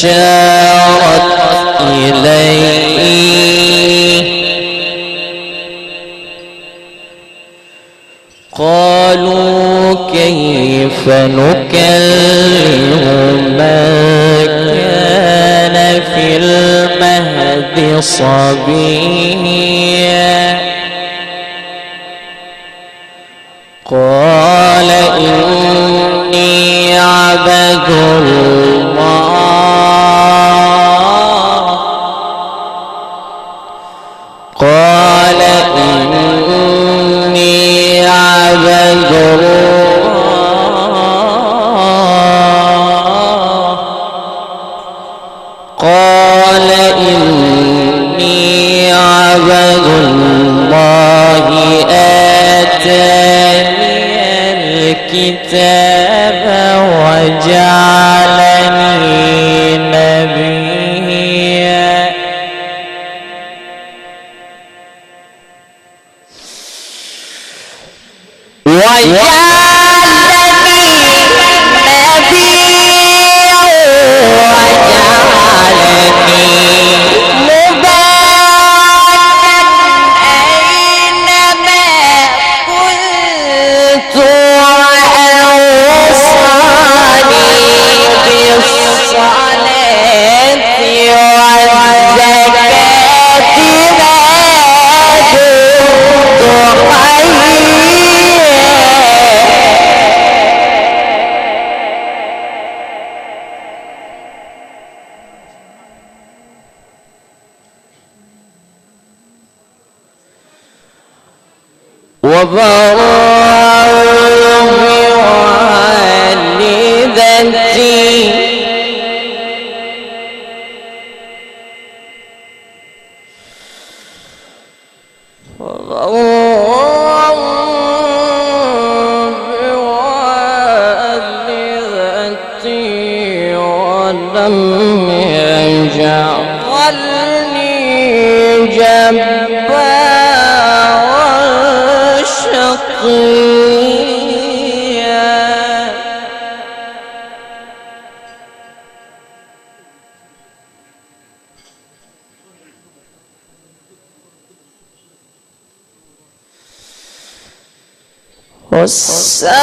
فأشارت إليه قالوا كيف نكلم من كان في المهد صبيا قال إني عبد الله قال إني عبد الله قال إني عبد الله آتاني الكتاب وجعلني نبيا وبرا بوالدتي ولم يجعلني جبارا شقيا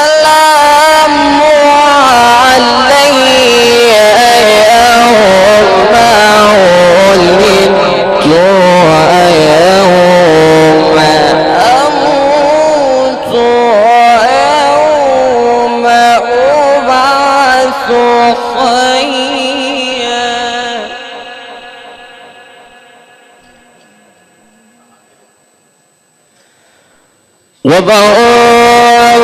والسلام علي يوم ولدت ويوم أموت ويوم أبعث حيا وبرا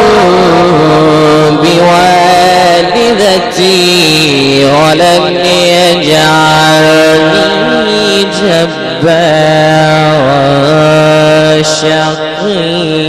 بوالدتي ولم يجعلني جبارا شقيا